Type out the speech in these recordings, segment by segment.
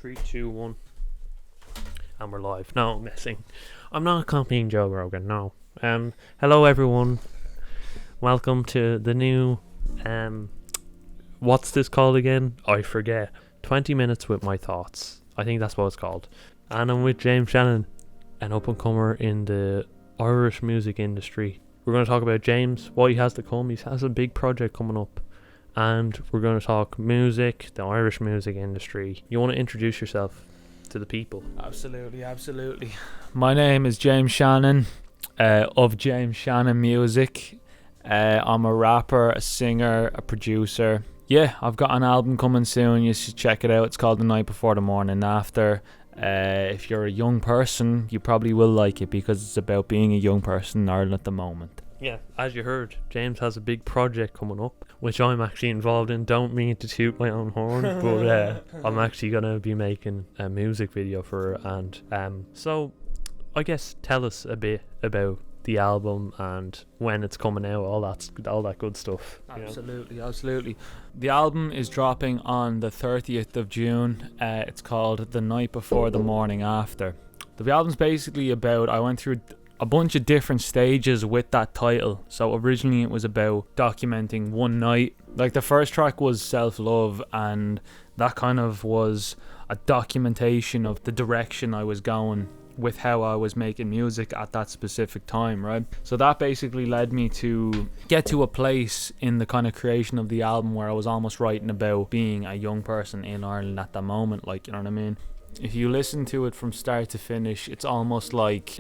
Three, two, one, and we're live. No, I'm messing. I'm not copying Joe Rogan. No. Hello everyone. Welcome to the new. What's this called again? I forget. 20 minutes with my thoughts. I think that's what it's called. And I'm with James Shannon, an up and comer in the Irish music industry. We're going to talk about James, what he has to come. He has a big project coming up. And we're going to talk music, the Irish music industry. You want to introduce yourself to the people? Absolutely. My name is James Shannon, of James Shannon Music. I'm a rapper, a singer, a producer. Yeah, I've got an album coming soon. You should check it out. It's called The Night Before the Morning After. If you're a young person, you probably will like it because it's about being a young person in Ireland at the moment. Yeah, as you heard, James has a big project coming up, which I'm actually involved in. Don't mean to toot my own horn, but I'm actually going to be making a music video for it. And so I guess tell us a bit about the album and when it's coming out, all that good stuff. Absolutely. The album is dropping on the 30th of June. It's called The Night Before the Morning After. The album's basically about, I went through a bunch of different stages with that title. So originally it was about documenting one night. Like the first track was Self-Love, and that kind of was a documentation of the direction I was going with how I was making music at that specific time, right? So that basically led me to get to a place in the kind of creation of the album where I was almost writing about being a young person in Ireland at that moment, like, you know what I mean? If you listen to it from start to finish, it's almost like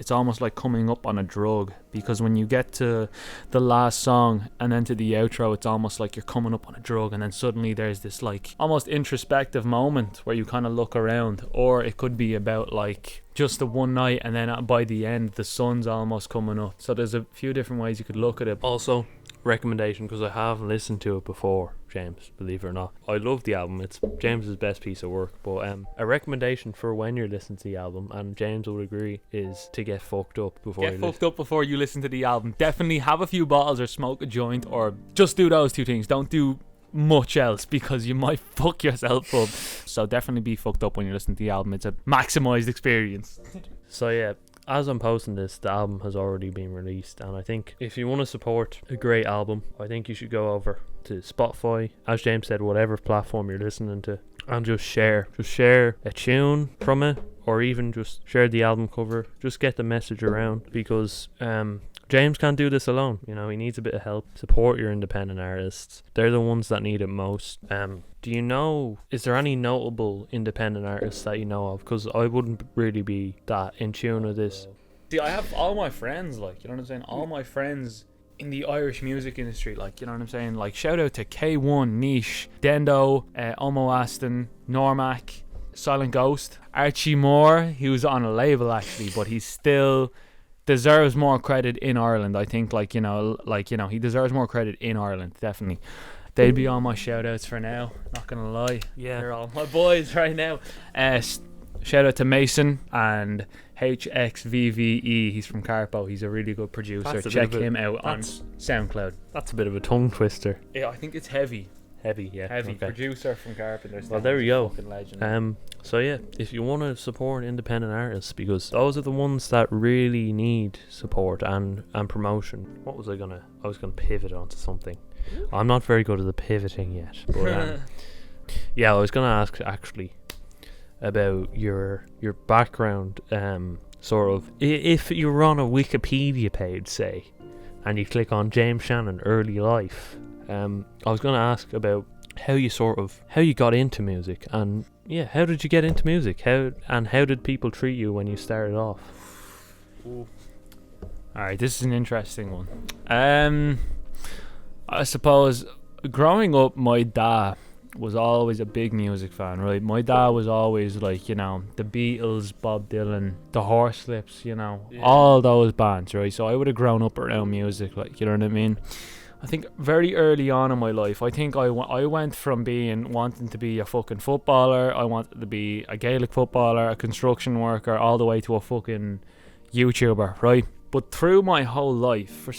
coming up on a drug, because when you get to the last song and then to the outro, it's almost like you're coming up on a drug, and then suddenly there's this like almost introspective moment where you kind of look around. Or it could be about like just the one night, and then by the end the sun's almost coming up. So there's a few different ways you could look at it. Also, recommendation, because I have listened to it before, James, believe it or not. I love the album. It's James's best piece of work. But a recommendation for when you're listening to the album, and James would agree, is to get fucked up before you listen to the album. Definitely have a few bottles or smoke a joint, or just do those two things. Don't do much else because you might fuck yourself up. So definitely be fucked up when you listen to the album. It's a maximized experience. So yeah, as I'm posting this, the album has already been released, and I think if you want to support a great album, I think you should go over to Spotify, as James said, whatever platform you're listening to, and just share a tune from it, or even just share the album cover. Just get the message around, because James can't do this alone. You know, he needs a bit of help. Support your independent artists. They're the ones that need it most. Do you know, is there any notable independent artists that you know of? Because I wouldn't really be that in tune with this. See, I have all my friends, like, you know what I'm saying? All my friends in the Irish music industry, like, you know what I'm saying? Like, shout out to K1, Niche, Dendo, Omo Aston, Normac, Silent Ghost, Archie Moore. He was on a label actually, but he still deserves more credit in Ireland. I think, he deserves more credit in Ireland, definitely. They'd be all my shout outs for now, not gonna lie. Yeah, they're all my boys right now. Shout out to Mason and HXVVE. He's from Carpo. He's a really good producer. Check him out on SoundCloud. That's a bit of a tongue twister. Yeah, I think it's Heavy. Heavy, yeah. Heavy, okay. Producer from Carpenters. Well, there we go. Legend. So yeah, if you want to support independent artists, because those are the ones that really need support and promotion. I was gonna pivot onto something. I'm not very good at the pivoting yet, but yeah, I was gonna ask actually about your background. Sort of, if you were on a Wikipedia page, say, and you click on James Shannon early life. I was going to ask about how you got into music, and yeah, how did you get into music? How did people treat you when you started off? Alright, this is an interesting one. I suppose growing up, my dad was always a big music fan, right? My dad was always like, you know, the Beatles, Bob Dylan, the Horslips, you know, all those bands, right? So I would have grown up around music, like, you know what I mean? I think very early on in my life, I think I went from wanting to be a fucking footballer, I wanted to be a Gaelic footballer, a construction worker, all the way to a fucking YouTuber, right? But through my whole life,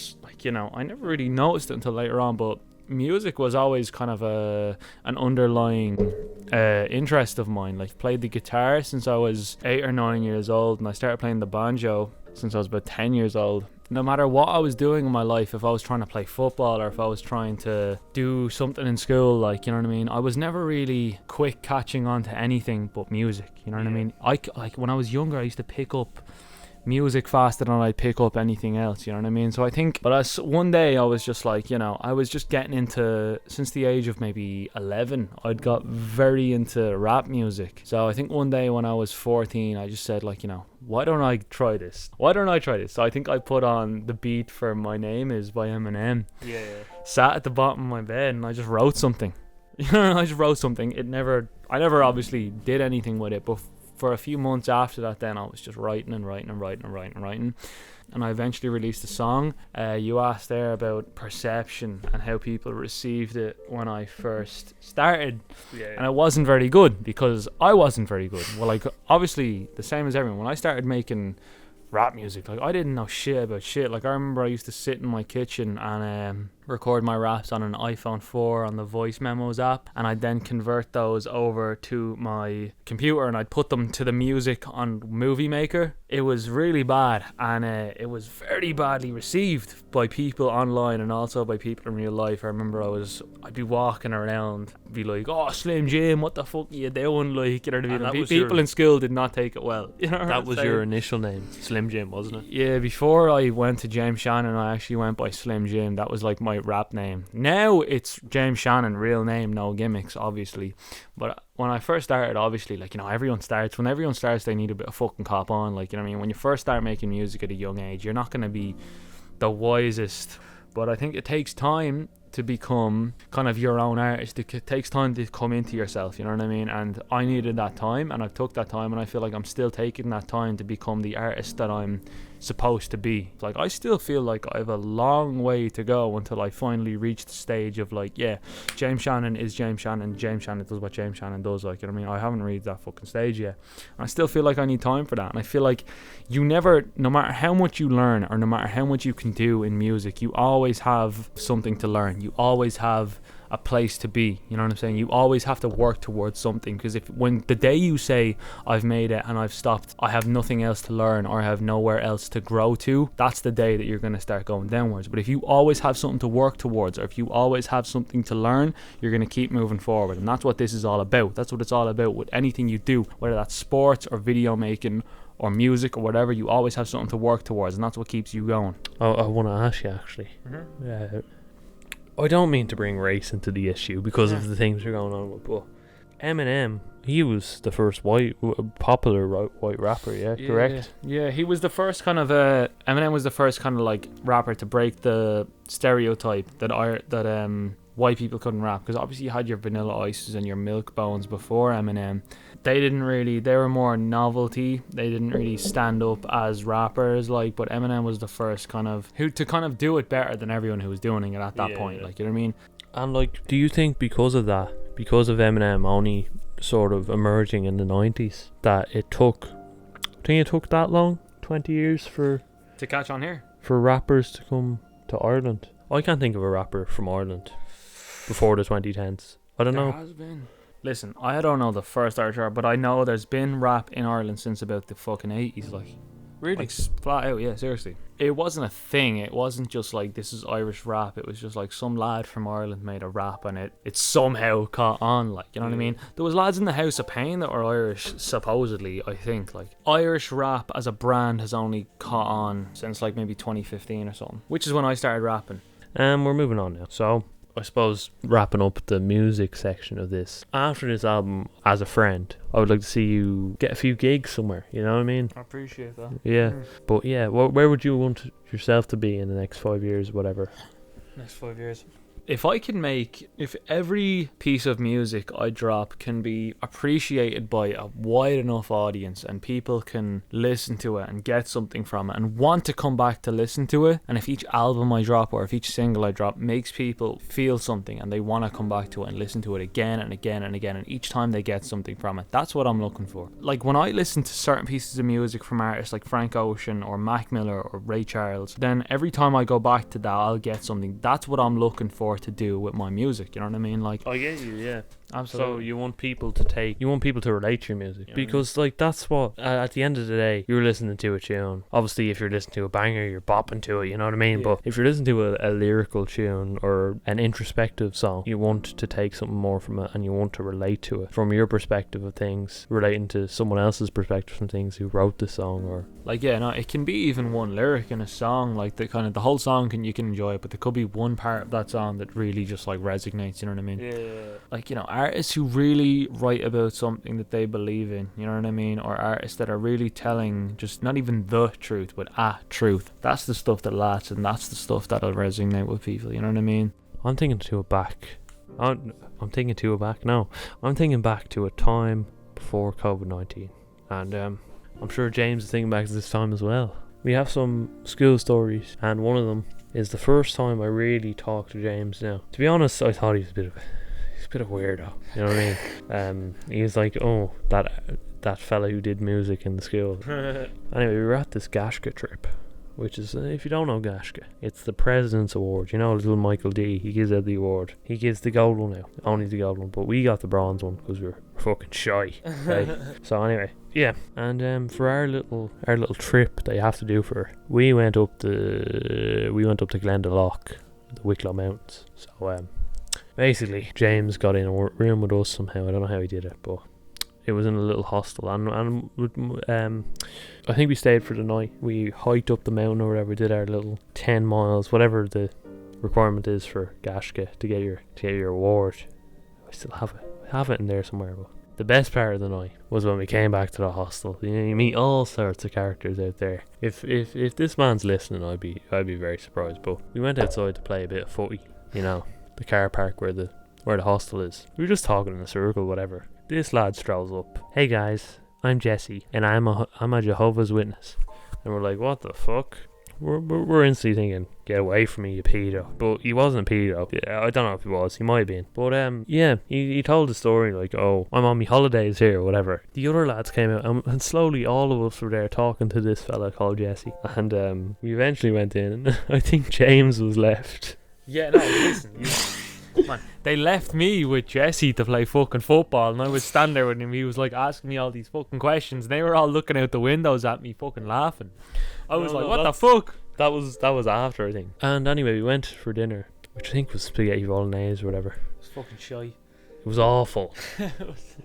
I never really noticed it until later on, but music was always kind of an underlying interest of mine. Like, played the guitar since I was 8 or 9 years old, and I started playing the banjo since I was about 10 years old. No matter what I was doing in my life, if I was trying to play football or if I was trying to do something in school, like, you know what I mean, I was never really quick catching on to anything but music, you know what I mean. Like, when I was younger, I used to pick up music faster than I'd pick up anything else, you know what I mean. So I think, but one day I was just like, you know, I was just getting into, since the age of maybe 11, I'd got very into rap music. So I think one day when I was 14, I just said, like, you know, why don't I try this? So I think I put on the beat for My Name Is by Eminem. Yeah. Sat at the bottom of my bed and I just wrote something. I just wrote something. I never obviously did anything with it, but for a few months after that, then I was just writing. And I eventually released a song. You asked there about perception and how people received it when I first started. Yeah. And it wasn't very good because I wasn't very good. Well, like, obviously, the same as everyone. When I started making rap music, like, I didn't know shit about shit. Like, I remember I used to sit in my kitchen and record my raps on an iPhone 4 on the voice memos app, and I'd then convert those over to my computer and I'd put them to the music on Movie Maker. It was really bad, and it was very badly received by people online and also by people in real life. I remember I'd be walking around, be like, "Oh, Slim Jim, what the fuck are you doing?" Like, you know what I mean? People in school did not take it well. You know, that was your initial name, Slim Jim, wasn't it? Yeah, before I went to James Shannon, I actually went by Slim Jim. That was like my rap name. Now it's James Shannon, real name, no gimmicks, obviously. But when I first started, obviously, like, you know, when everyone starts, they need a bit of fucking cop on. Like, you know what I mean? When you first start making music at a young age, you're not going to be the wisest. But I think it takes time to become kind of your own artist. It takes time to come into yourself, you know what I mean? And I needed that time, and I took that time, and I feel like I'm still taking that time to become the artist that I'm supposed to be. Like, I still feel like I have a long way to go until I finally reach the stage of, like, yeah, James Shannon is James Shannon does what James Shannon does, like, you know what I mean? I haven't reached that fucking stage yet, and I still feel like I need time for that. And I feel like you never, no matter how much you learn or no matter how much you can do in music, you always have something to learn. You always have a place to be, you know what I'm saying? You always have to work towards something, because when the day you say, I've made it and I've stopped, I have nothing else to learn or I have nowhere else to grow to, that's the day that you're going to start going downwards. But if you always have something to work towards, or if you always have something to learn, you're going to keep moving forward. And that's what this is all about. That's what it's all about with anything you do, whether that's sports or video making or music or whatever. You always have something to work towards, and that's what keeps you going. I want to ask you, actually. I don't mean to bring race into the issue because of the things we're going on with, but Eminem, he was the first popular white rapper, correct? Yeah, he was the first kind of Eminem was the first kind of like rapper to break the stereotype that white people couldn't rap, because obviously you had your Vanilla Ices and your Milk Bones before Eminem. They were more novelty. They didn't really stand up as rappers, like, but Eminem was the first kind of to do it better than everyone who was doing it at that point, like, you know what I mean? And, like, do you think because of Eminem only sort of emerging in the 90s, that it took that long, 20 years to catch on here, for rappers to come to Ireland? I can't think of a rapper from Ireland before the 2010s. I don't know. There has been. Listen, I don't know the first Irish rap, but I know there's been rap in Ireland since about the fucking 80s, like. Really? Like, flat out, yeah, seriously. It wasn't a thing. It wasn't just like, this is Irish rap. It was just like some lad from Ireland made a rap and it somehow caught on, like, you know what I mean? There was lads in the House of Pain that were Irish, supposedly, I think. Like, Irish rap as a brand has only caught on since like maybe 2015 or something, which is when I started rapping. We're moving on now. So, I suppose wrapping up the music section of this, after this album, as a friend, I would like to see you get a few gigs somewhere, you know what I mean? I appreciate that. Yeah. But yeah, where would you want yourself to be in the next 5 years, whatever? Next 5 years. If every piece of music I drop can be appreciated by a wide enough audience and people can listen to it and get something from it and want to come back to listen to it, and if each album I drop or if each single I drop makes people feel something and they want to come back to it and listen to it again and again and again, and each time they get something from it, that's what I'm looking for. Like, when I listen to certain pieces of music from artists like Frank Ocean or Mac Miller or Ray Charles, then every time I go back to that, I'll get something. That's what I'm looking for more to do with my music. You know what I mean? Like, I get you, yeah. absolutely. So you want people to relate to your music, Yeah. because like that's what at the end of the day you're listening to a tune. Obviously, if you're listening to a banger, you're bopping to it. You know what I mean? Yeah. But if you're listening to a lyrical tune or an introspective song, you want to take something more from it, and you want to relate to it from your perspective of things, relating to someone else's perspective from things who wrote the song. Or Like, yeah, no, it can be even one lyric in a song. Like, the whole song you can enjoy it, but there could be one part of that song that really just like resonates. You know what I mean? yeah. Like, you know, artists who really write about something that they believe in, you know what I mean? Or artists that are really telling just not even the truth, but a truth. That's the stuff that lasts, and that's the stuff that'll resonate with people, you know what I mean? I'm thinking back to a time before COVID-19, and I'm sure James is thinking back to this time as well. We have some school stories, and one of them is the first time I really talked to James. Now, to be honest, I thought he was a bit of a weirdo, you know what I mean? He was like, oh, that fella who did music in the school. Anyway, we were at this Gashka trip, which is, if you don't know Gashka, it's the President's Award. You know, little Michael D, he gives out the award. He gives the gold one now, only the gold one, but we got the bronze one because we were fucking shy. Right? So anyway, yeah, and for our little trip that you have to do we went up to Glendalough, the Wicklow Mountains. So basically, James got in a room with us somehow. I don't know how he did it, but it was in a little hostel, and I think we stayed for the night. We hiked up the mountain or whatever, did our little 10 miles, whatever the requirement is for Gashka to get your award. I still have it in there somewhere. But the best part of the night was when we came back to the hostel. You know, you meet all sorts of characters out there. If this man's listening, I'd be very surprised. But we went outside to play a bit of footy. You know, the car park where the hostel is. We were just talking in a circle, whatever. This lad strolls up. Hey guys, I'm Jesse, and I'm a Jehovah's Witness. And we're like, what the fuck? We're instantly thinking, get away from me, you pedo. But he wasn't a pedo. Yeah, I don't know if he was. He might have been. But yeah, he told the story like, oh, I'm on my holidays here, or whatever. The other lads came out, and slowly all of us were there talking to this fella called Jesse. And we eventually went in, and I think James was left. Yeah, no, listen. Man, they left me with Jesse to play fucking football, and I was standing there with him. He was like asking me all these fucking questions, and they were all looking out the windows at me fucking laughing. I was like, what the fuck? That was after, I think. And anyway, we went for dinner, which I think was spaghetti bolognese or whatever. It was fucking shy. It was awful.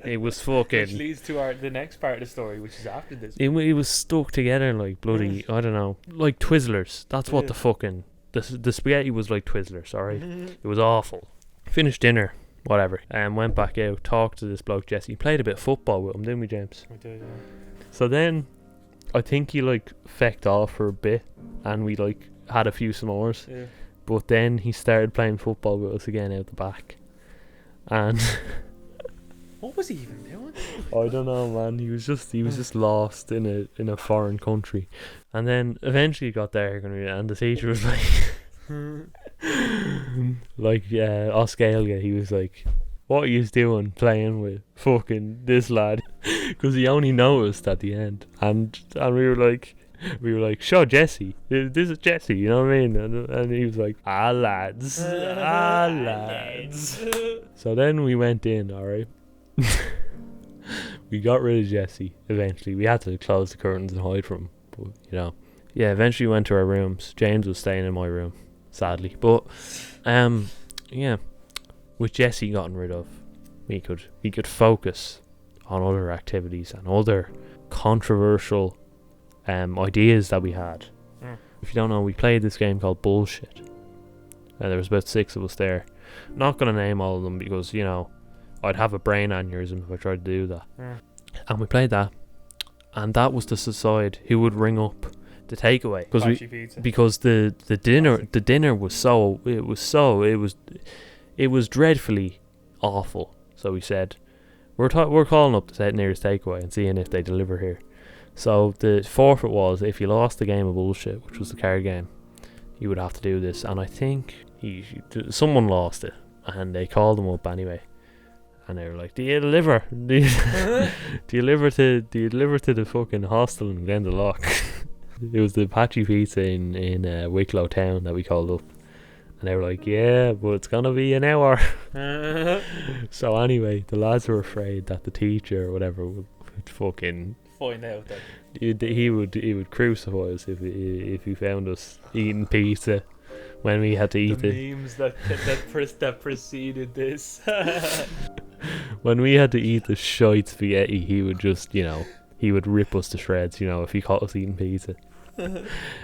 It was fucking... Which leads to the next part of the story, which is after this. It was stuck together like bloody, I don't know, like Twizzlers. That's what the fucking... The spaghetti was like Twizzlers, alright? It was awful. Finished dinner, whatever, and went back out, talked to this bloke Jesse. Played a bit of football with him, didn't we, James? We did, yeah. So then, I think he like fecked off for a bit, and we like had a few s'mores. Yeah. But then he started playing football with us again out the back, and What was he even doing? I don't know, man. He was just lost in a foreign country, and then eventually he got there, and the teacher was like. Australia, he was like, what are you doing playing with fucking this lad? Because he only noticed at the end, and we were like, sure, Jesse, this is Jesse, you know what I mean? And he was like, lads. So then we went in, alright. We got rid of Jesse eventually. We had to close the curtains and hide from him, but you know, yeah, eventually we went to our rooms. James was staying in my room, sadly, but yeah, with Jesse gotten rid of, we could focus on other activities and other controversial ideas that we had. If you don't know, we played this game called Bullshit, and there was about 6 of us there. Not gonna name all of them because, you know, I'd have a brain aneurysm if I tried to do that. And we played that, and that was to decide who would ring up the takeaway, because the dinner was dreadfully awful. So we said we're calling up the nearest takeaway and seeing if they deliver here. So the forfeit was, if you lost the game of Bullshit, which was the card game, you would have to do this. And I think someone lost it, and they called them up anyway. And they were like, do you deliver? Do you deliver to the fucking hostel in Glendalough? It was the Apache Pizza in Wicklow town that we called up. And they were like, yeah, but it's gonna be an hour. So anyway, the lads were afraid that the teacher or whatever would fucking Find out that he would crucify us if he found us eating pizza when we had to eat it. the memes that preceded this. When we had to eat the shite spaghetti, he would just, he would rip us to shreds, if he caught us eating pizza.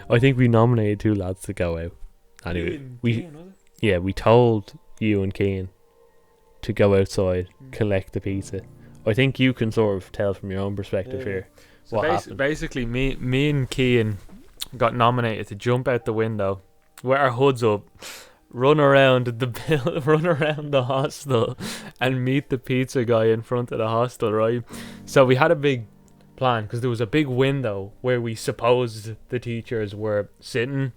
I think we nominated 2 lads to go out. Anyway, we told you and Keane to go outside, collect the pizza. I think you can sort of tell from your own perspective here what happened. Basically, me and Keane got nominated to jump out the window, with our hoods up, run around the hostel, and meet the pizza guy in front of the hostel, right? So we had a big plan because there was a big window where we supposed the teachers were sitting,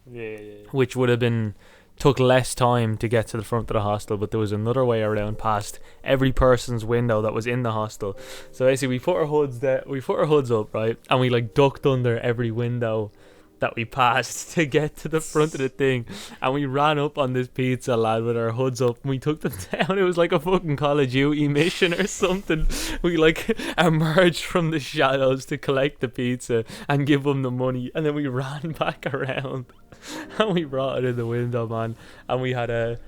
which would have took less time to get to the front of the hostel, but there was another way around past every person's window that was in the hostel. So basically, we put our hoods up, right, and we like ducked under every window that we passed to get to the front of the thing, and we ran up on this pizza lad with our hoods up, and we took them down. It was like a fucking Call of Duty mission or something. We like emerged from the shadows to collect the pizza and give them the money, and then we ran back around and we brought it in the window, man, and we had a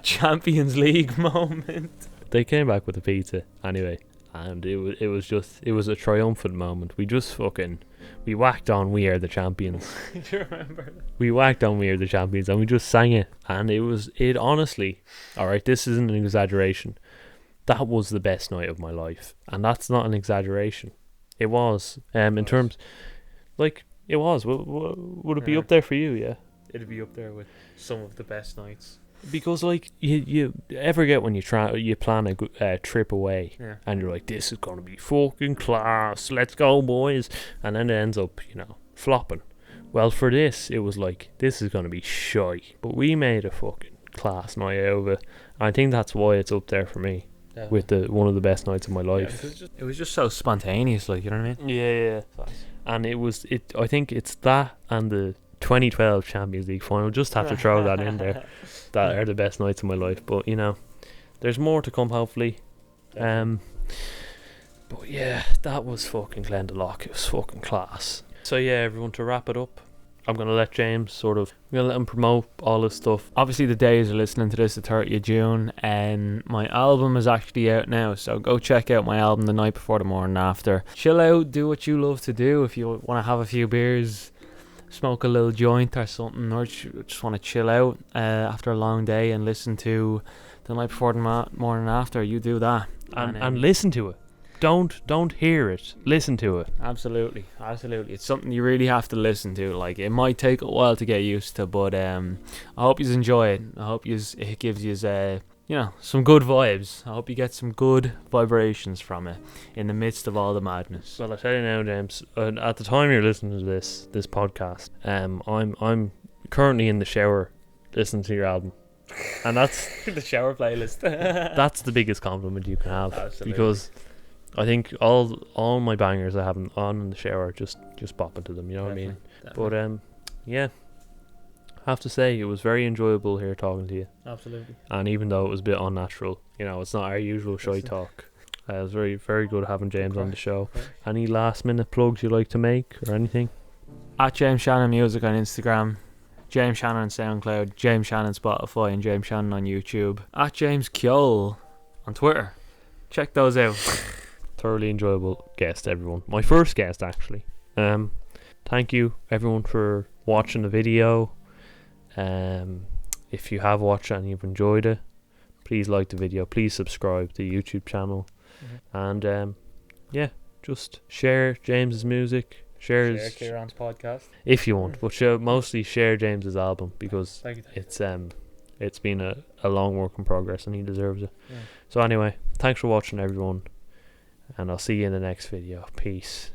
Champions League moment. They came back with the pizza anyway, and it was a triumphant moment. We whacked on "We Are the Champions." Do you remember? We whacked on "We Are the Champions" and we just sang it, and it honestly, alright, this isn't an exaggeration, that was the best night of my life, and that's not an exaggeration. It was, in terms, like, it was. Would it be up there for you? Yeah, it'd be up there with some of the best nights. Because like you ever get when you plan a trip away, and you're like, this is gonna be fucking class, let's go boys, and then it ends up flopping. Well, for this it was like, this is gonna be shy, but we made a fucking class night out of it. I think that's why it's up there for me, with one of the best nights of my life. It was just so spontaneous, like, you know what I mean? Yeah. And I think it's that and the 2012 Champions League final, just have to throw that in there. That are the best nights of my life, but there's more to come, hopefully. But yeah, that was fucking Glendalough. It was fucking class. So yeah, everyone, to wrap it up, I'm gonna let James I'm gonna let him promote all his stuff. Obviously, the days are listening to this, the 30th of June, and my album is actually out now, so go check out my album, The Night Before the Morning After. Chill out, do what you love to do. If you want to have a few beers, smoke a little joint or something, or just want to chill out after a long day and listen to The Night Before the Morning After, you do that. And listen to it. Don't hear it. Listen to it. Absolutely. It's something you really have to listen to. Like, it might take a while to get used to, but I hope you enjoy it. I hope it gives you some good vibes. I hope you get some good vibrations from it in the midst of all the madness. Well, I tell you now, James, at the time you're listening to this podcast, I'm currently in the shower listening to your album, and that's the shower playlist. That's the biggest compliment you can have. Absolutely. Because I think all my bangers I have on in the shower just pop into them. You know what I mean? Definitely. But yeah. Have to say, it was very enjoyable here talking to you. Absolutely. And even though it was a bit unnatural, it's not our usual shy talk. It was very, very good having James on the show. Any last minute plugs you like to make or anything? At James Shannon Music on Instagram, James Shannon on SoundCloud, James Shannon Spotify, and James Shannon on YouTube. At James Kjol on Twitter. Check those out. Thoroughly enjoyable guest, everyone. My first guest, actually. Thank you, everyone, for watching the video. If you have watched it and you've enjoyed it, please like the video, please subscribe to the YouTube channel, and just share James's music, share Kieran's podcast if you want, but mostly share James's album, because it's been a long work in progress and he deserves it. So anyway, thanks for watching, everyone, and I'll see you in the next video. Peace.